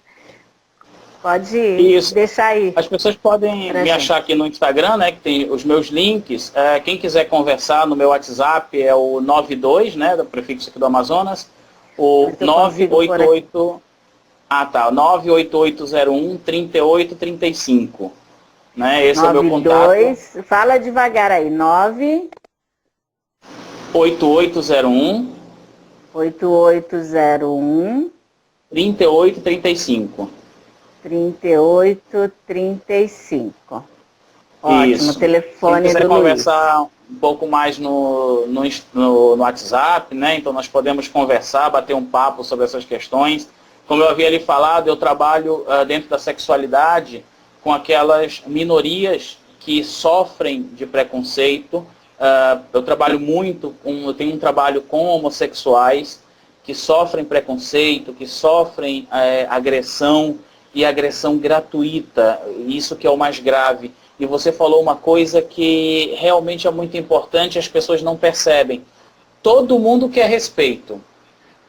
[SPEAKER 1] Pode deixar aí.
[SPEAKER 2] As pessoas podem me achar aqui no Instagram, né, que tem os meus links. Quem quiser conversar no meu WhatsApp é o 92, né, do prefixo aqui do Amazonas, o 988... Ah, tá. 98801-3835. Né? Esse é o meu contato.
[SPEAKER 1] 92, fala devagar aí.
[SPEAKER 2] 8801
[SPEAKER 1] 8801
[SPEAKER 2] 3835.
[SPEAKER 1] 3835. Ótimo,
[SPEAKER 2] Isso. Quem
[SPEAKER 1] telefone
[SPEAKER 2] quiser
[SPEAKER 1] do Luiz.
[SPEAKER 2] conversar um pouco mais no WhatsApp, né? Então nós podemos conversar, bater um papo sobre essas questões. Como eu havia lhe falado, eu trabalho dentro da sexualidade com aquelas minorias que sofrem de preconceito. Eu trabalho muito, eu tenho um trabalho com homossexuais que sofrem preconceito, que sofrem agressão e agressão gratuita. Isso que é o mais grave. E você falou uma coisa que realmente é muito importante, as pessoas não percebem. Todo mundo quer respeito,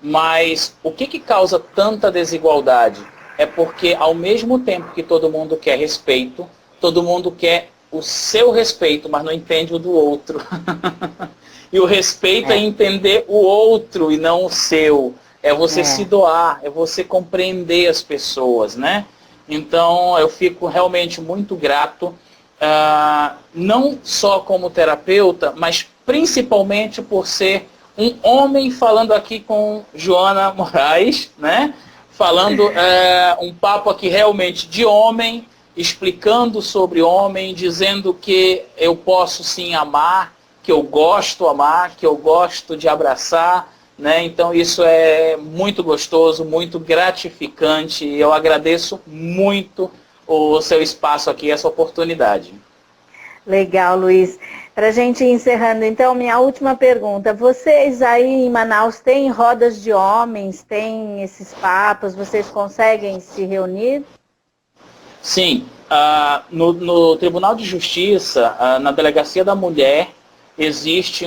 [SPEAKER 2] mas o que causa tanta desigualdade? É porque ao mesmo tempo que todo mundo quer respeito, todo mundo quer o seu respeito, mas não entende o do outro. E o respeito é entender o outro e não o seu. É você se doar, é você compreender as pessoas, né? Então eu fico realmente muito grato. Não só como terapeuta, mas principalmente por ser um homem falando aqui com Joana Moraes, né? Falando um papo aqui realmente de homem, explicando sobre homem, dizendo que eu posso sim amar, que eu gosto de amar, que eu gosto de abraçar, né? Então isso é muito gostoso, muito gratificante e eu agradeço muito o seu espaço aqui, essa oportunidade.
[SPEAKER 1] Legal, Luiz. Para a gente ir encerrando, então, minha última pergunta. Vocês aí em Manaus têm rodas de homens, têm esses papos, vocês conseguem se reunir?
[SPEAKER 2] Sim. No Tribunal de Justiça, na Delegacia da Mulher, existe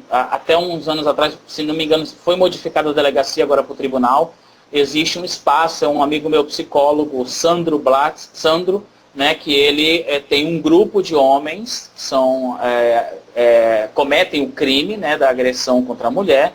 [SPEAKER 2] até uns anos atrás, se não me engano, foi modificada a delegacia agora para o tribunal, existe um espaço, é um amigo meu psicólogo, Sandro Blatz, né, que ele tem um grupo de homens que cometem o crime, né, da agressão contra a mulher,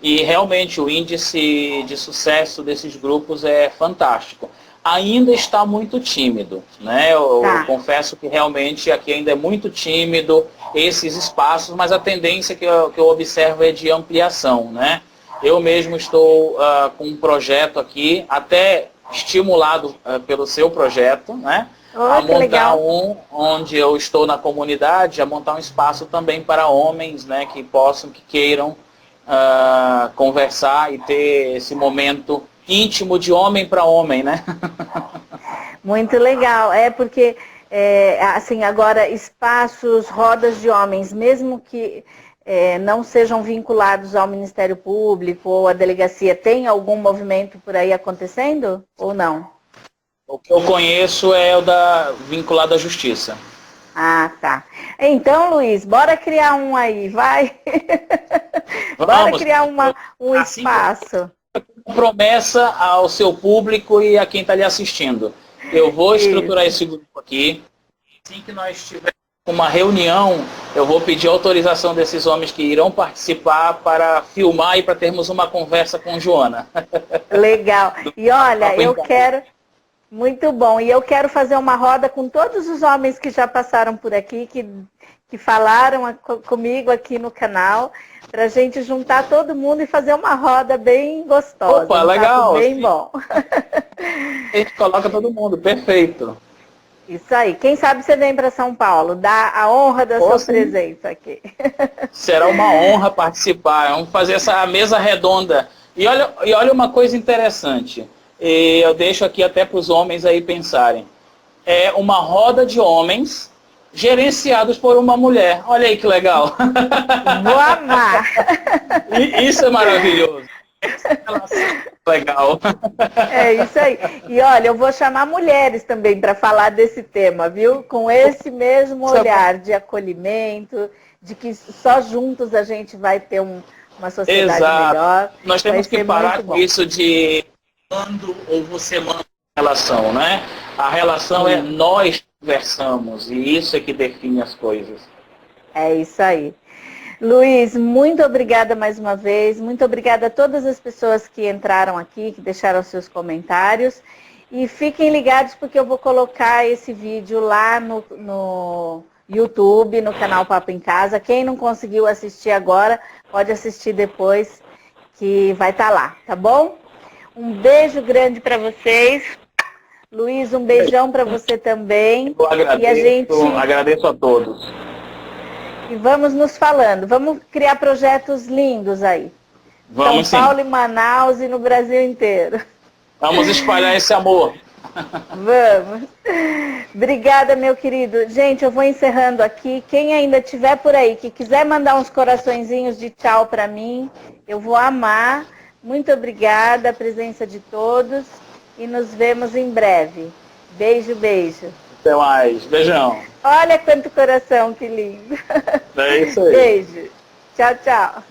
[SPEAKER 2] e realmente o índice de sucesso desses grupos é fantástico. Ainda está muito tímido, né? Eu confesso que realmente aqui ainda é muito tímido esses espaços, mas a tendência que eu observo é de ampliação, né? Eu mesmo estou com um projeto aqui, até estimulado pelo seu projeto, né? A montar onde eu estou na comunidade, a montar um espaço também para homens, né? Que queiram conversar e ter esse momento íntimo de homem para homem, né?
[SPEAKER 1] Muito legal, porque assim, agora espaços, rodas de homens, mesmo que não sejam vinculados ao Ministério Público ou à delegacia, tem algum movimento por aí acontecendo ou não?
[SPEAKER 2] O que eu conheço é o vinculado à justiça.
[SPEAKER 1] Ah, tá. Então, Luiz, bora criar um aí, vai? Bora criar um espaço.
[SPEAKER 2] Promessa ao seu público e a quem está lhe assistindo. Eu vou estruturar esse grupo aqui. Assim que nós tivermos uma reunião, eu vou pedir autorização desses homens que irão participar para filmar e para termos uma conversa com Joana.
[SPEAKER 1] Legal. E olha, eu quero... Muito bom. E eu quero fazer uma roda com todos os homens que já passaram por aqui, que falaram comigo aqui no canal, para a gente juntar todo mundo e fazer uma roda bem gostosa.
[SPEAKER 2] Opa, legal.
[SPEAKER 1] Bem bom.
[SPEAKER 2] A gente coloca todo mundo, perfeito.
[SPEAKER 1] Isso aí. Quem sabe você vem para São Paulo, dá a honra da sua presença aqui.
[SPEAKER 2] Será uma honra participar. Vamos fazer essa mesa redonda. E olha uma coisa interessante. E eu deixo aqui até para os homens aí pensarem. É uma roda de homens gerenciados por uma mulher. Olha aí que legal.
[SPEAKER 1] Vou amar.
[SPEAKER 2] Isso é maravilhoso. Legal.
[SPEAKER 1] É isso aí. E olha, eu vou chamar mulheres também para falar desse tema, viu? Com esse mesmo olhar de acolhimento, de que só juntos a gente vai ter uma sociedade melhor.
[SPEAKER 2] Nós temos que parar com isso de ou você manda a relação, né? A relação é nós conversamos e isso é que define as coisas.
[SPEAKER 1] É isso aí. Luiz, muito obrigada mais uma vez. Muito obrigada a todas as pessoas que entraram aqui, que deixaram seus comentários. E fiquem ligados porque eu vou colocar esse vídeo lá no YouTube, no canal Papo em Casa. Quem não conseguiu assistir agora, pode assistir depois, que vai estar lá, tá bom? Um beijo grande para vocês. Luiz, um beijão para você também.
[SPEAKER 2] Eu agradeço, agradeço a todos.
[SPEAKER 1] E vamos nos falando. Vamos criar projetos lindos aí.
[SPEAKER 2] Vamos,
[SPEAKER 1] São Paulo e Manaus e no Brasil inteiro.
[SPEAKER 2] Vamos espalhar esse amor.
[SPEAKER 1] Vamos. Obrigada, meu querido. Gente, eu vou encerrando aqui. Quem ainda estiver por aí, que quiser mandar uns coraçõezinhos de tchau para mim, eu vou amar. Muito obrigada a presença de todos e nos vemos em breve. Beijo, beijo.
[SPEAKER 2] Até mais. Beijão.
[SPEAKER 1] Olha quanto coração, que lindo.
[SPEAKER 2] É isso aí.
[SPEAKER 1] Beijo. Tchau, tchau.